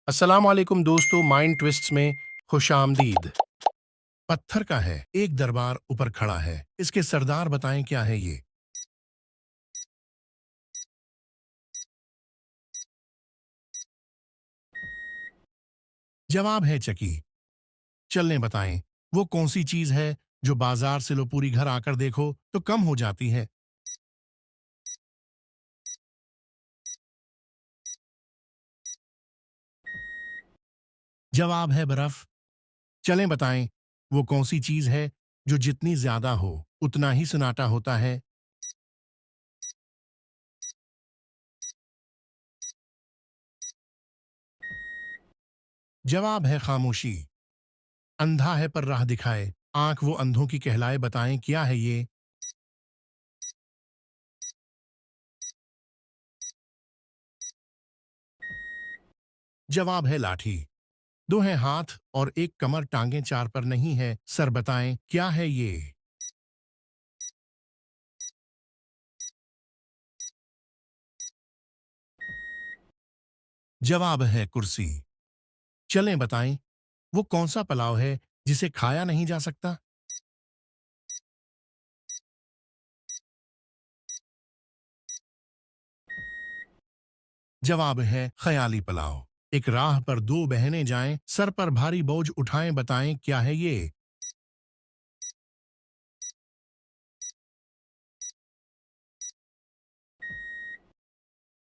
अस्सलाम वालेकुम दोस्तों, माइंड ट्विस्ट्स में खुशामदीद। पत्थर का है, एक दरबार ऊपर खड़ा है, इसके सरदार बताएं क्या है ये। जवाब है चकी। चलने बताएं, वो कौन सी चीज है जो बाजार से लो पूरी घर आकर देखो तो कम हो जाती है। जवाब है बर्फ। चलें बताएं, वो कौन सी चीज है जो जितनी ज्यादा हो उतना ही सन्नाटा होता है। जवाब है खामोशी। अंधा है पर राह दिखाए, आंख वो अंधों की कहलाए, बताएं क्या है ये। जवाब है लाठी। दो हैं हाथ और एक कमर, टांगे चार पर नहीं है सर, बताएं क्या है ये। जवाब है कुर्सी। चलें बताएं, वो कौन सा पलाव है जिसे खाया नहीं जा सकता। जवाब है ख्याली पुलाव। एक राह पर दो बहनें जाएं, सर पर भारी बोझ उठाएं, बताएं क्या है ये।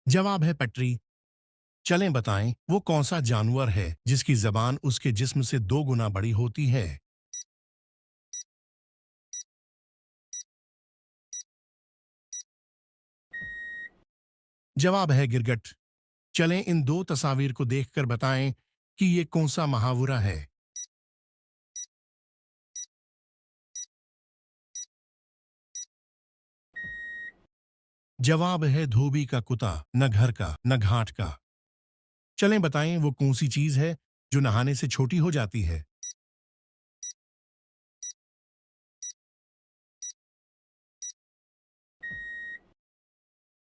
जवाब है पटरी। चलें बताएं, वो कौन सा जानवर है जिसकी जबान उसके जिस्म से दो गुना बड़ी होती है। जवाब है गिरगट। चलें इन दो तस्वीर को देखकर बताएं कि ये कौन सा मुहावरा है। जवाब है धोबी का कुत्ता, न घर का न घाट का। चलें बताएं, वो कौन सी चीज है जो नहाने से छोटी हो जाती है।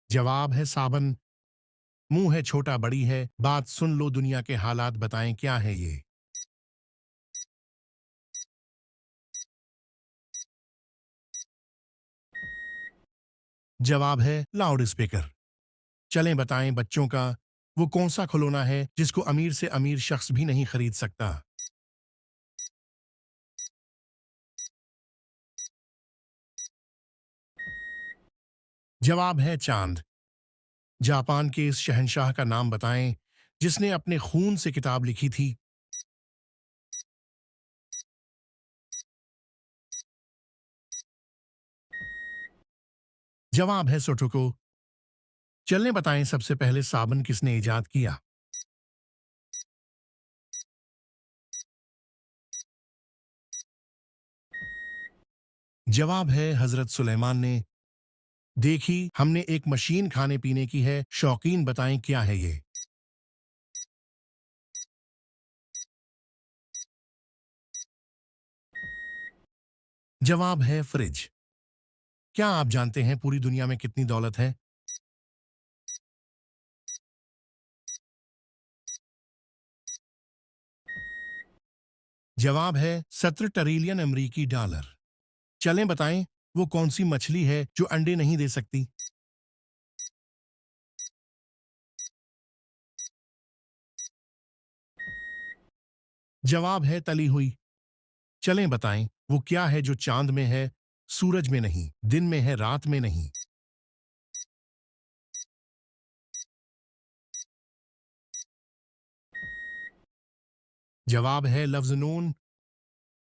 जवाब है साबन। मुंह है छोटा बड़ी है, बात सुन लो दुनिया के हालात, बताएं क्या है ये। जवाब है लाउड स्पीकर। चलें बताएं बच्चों का, वो कौन सा खिलौना है जिसको अमीर से अमीर शख्स भी नहीं खरीद सकता। जवाब है चांद। जापान के इस शहंशाह का नाम बताएं जिसने अपने खून से किताब लिखी थी। जवाब है सोटोको। चलने बताएं, सबसे पहले साबन किसने इजाद किया। जवाब है हजरत सुलेमान ने। देखी हमने एक मशीन खाने पीने की है, शौकीन बताएं क्या है ये। जवाब है फ्रिज। क्या आप जानते हैं पूरी दुनिया में कितनी दौलत है। जवाब है 17 ट्रिलियन अमरीकी डॉलर। चलें बताएं, वो कौन सी मछली है जो अंडे नहीं दे सकती। जवाब है तली हुई। चलें बताएं, वो क्या है जो चांद में है, सूरज में नहीं, दिन में है, रात में नहीं। जवाब है लफ्ज नून।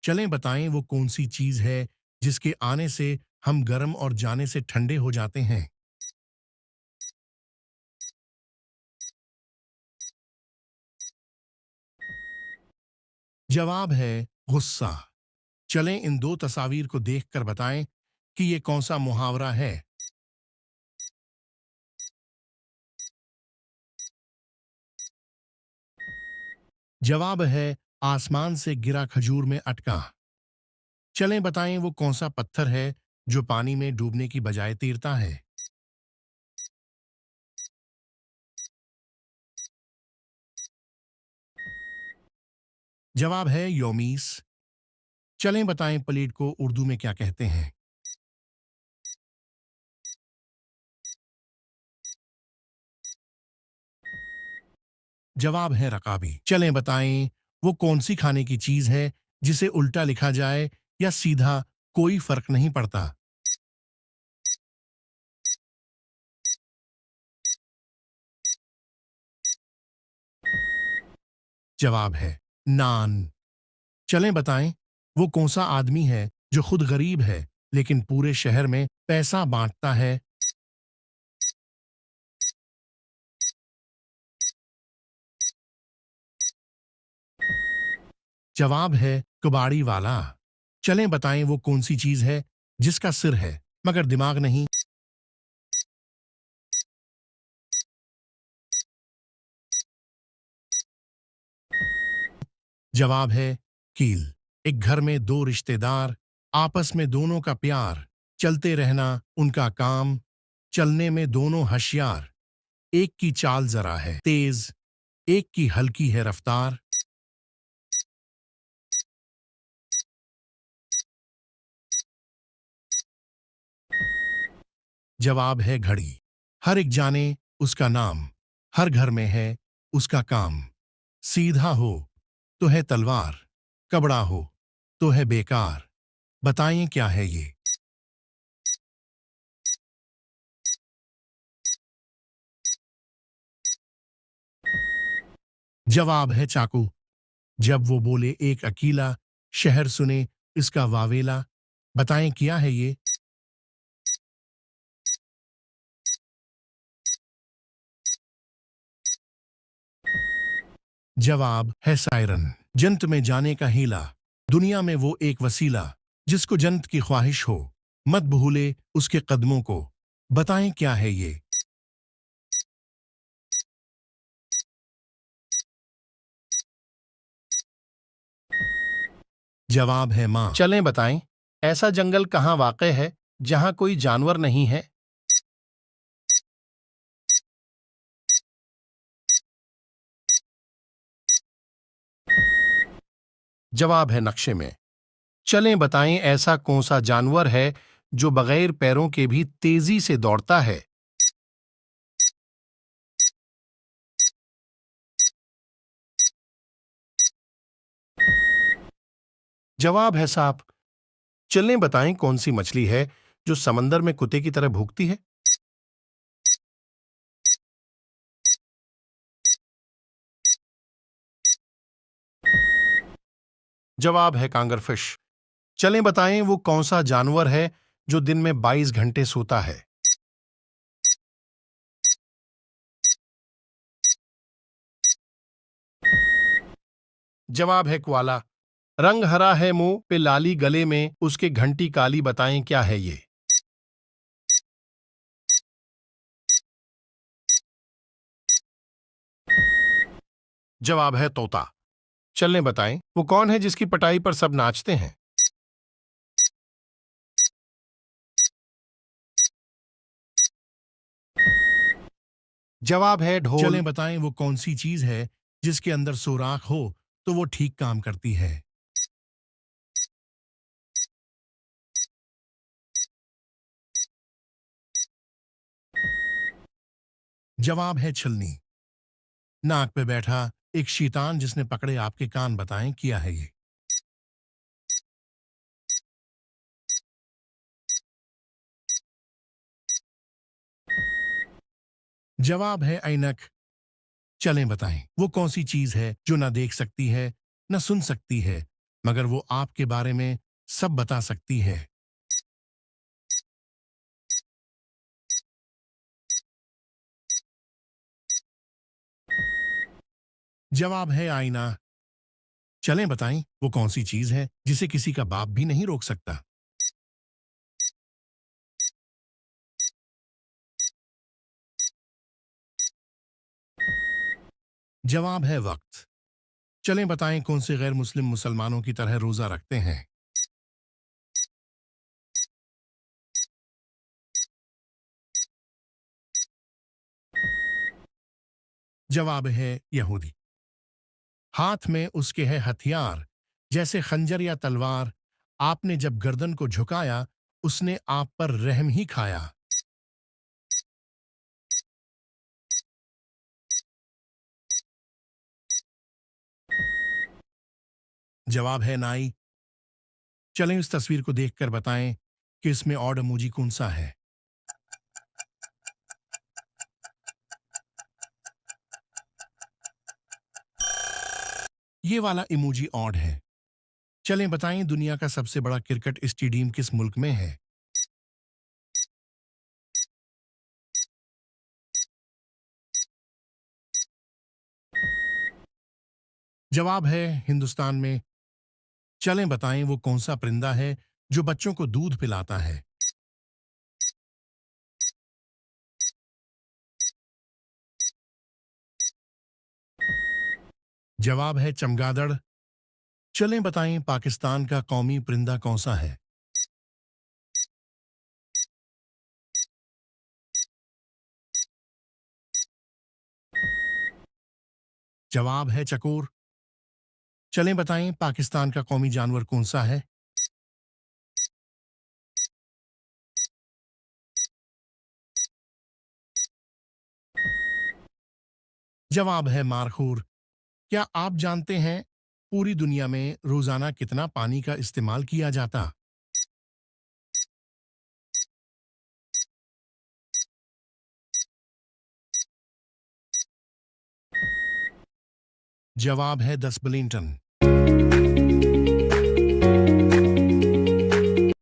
चलें बताएं, वो कौन सी चीज है जिसके आने से हम गर्म और जाने से ठंडे हो जाते हैं। जवाब है गुस्सा। चलें इन दो तस्वीर को देखकर बताएं कि ये कौन सा मुहावरा है। जवाब है आसमान से गिरा खजूर में अटका। चलें बताएं, वो कौन सा पत्थर है जो पानी में डूबने की बजाय तैरता है। जवाब है योमीस। चलें बताएं प्लेट को उर्दू में क्या कहते हैं। जवाब है रकाबी। चलें बताएं वो कौन सी खाने की चीज है जिसे उल्टा लिखा जाए या सीधा, कोई फर्क नहीं पड़ता। जवाब है नान। चलें बताएं वो कौन सा आदमी है जो खुद गरीब है लेकिन पूरे शहर में पैसा बांटता है। जवाब है कबाड़ी वाला। चलें बताएं वो कौन सी चीज है जिसका सिर है मगर दिमाग नहीं। जवाब है कील। एक घर में दो रिश्तेदार, आपस में दोनों का प्यार, चलते रहना उनका काम, चलने में दोनों होशियार, एक की चाल जरा है तेज, एक की हल्की है रफ्तार। जवाब है घड़ी। हर एक जाने उसका नाम, हर घर में है उसका काम। सीधा हो तो है तलवार, कबड़ा हो तो है बेकार। बताइए क्या है ये। जवाब है चाकू। जब वो बोले एक अकीला, शहर सुने इसका वावेला। बताएं क्या है ये। जवाब है सायरन। जन्नत में जाने का हीला, दुनिया में वो एक वसीला, जिसको जन्नत की ख्वाहिश हो मत भूले उसके कदमों को। बताएं क्या है ये। जवाब है माँ। चलें बताएं ऐसा जंगल कहाँ वाक़ है जहाँ कोई जानवर नहीं है। जवाब है नक्शे में। चलें बताएं ऐसा कौन सा जानवर है जो बगैर पैरों के भी तेजी से दौड़ता है। जवाब है सांप। चलें बताएं कौन सी मछली है जो समंदर में कुत्ते की तरह भूखती है। जवाब है कांगरफिश। चलें बताएं वो कौन सा जानवर है जो दिन में 22 घंटे सोता है। जवाब है क्वाला। रंग हरा है मुंह पे लाली गले में उसके घंटी काली। बताएं क्या है ये। जवाब है तोता। चलें बताएं वो कौन है जिसकी पटाई पर सब नाचते हैं। जवाब है ढोल। चलें बताएं वो कौन सी चीज है जिसके अंदर सुराख हो तो वो ठीक काम करती है। जवाब है छलनी। नाक पे बैठा एक शैतान जिसने पकड़े आपके कान। बताएं किया है ये। जवाब है ऐनक। चलें बताएं वो कौन सी चीज है जो ना देख सकती है ना सुन सकती है मगर वो आपके बारे में सब बता सकती है। जवाब है आईना। चलें बताएं वो कौन सी चीज है जिसे किसी का बाप भी नहीं रोक सकता। जवाब है वक्त। चलें बताएं कौन से गैर मुस्लिम मुसलमानों की तरह रोजा रखते हैं। जवाब है यहूदी। हाथ में उसके है हथियार, जैसे खंजर या तलवार। आपने जब गर्दन को झुकाया, उसने आप पर रहम ही खाया। जवाब है नाई। चलें इस तस्वीर को देखकर बताएं कि इसमें ऑड इमोजी कौन सा है। ये वाला इमोजी ऑड है। चलें बताएं दुनिया का सबसे बड़ा क्रिकेट स्टेडियम किस मुल्क में है। जवाब है हिंदुस्तान में। चलें बताएं वो कौन सा परिंदा है जो बच्चों को दूध पिलाता है। जवाब है चमगादड़। चलें बताएं पाकिस्तान का कौमी परिंदा कौन सा है। जवाब है चकोर। चलें बताएं पाकिस्तान का कौमी जानवर कौन सा है। जवाब है मारखूर। क्या आप जानते हैं पूरी दुनिया में रोजाना कितना पानी का इस्तेमाल किया जाता। जवाब है 10 बिलियन टन।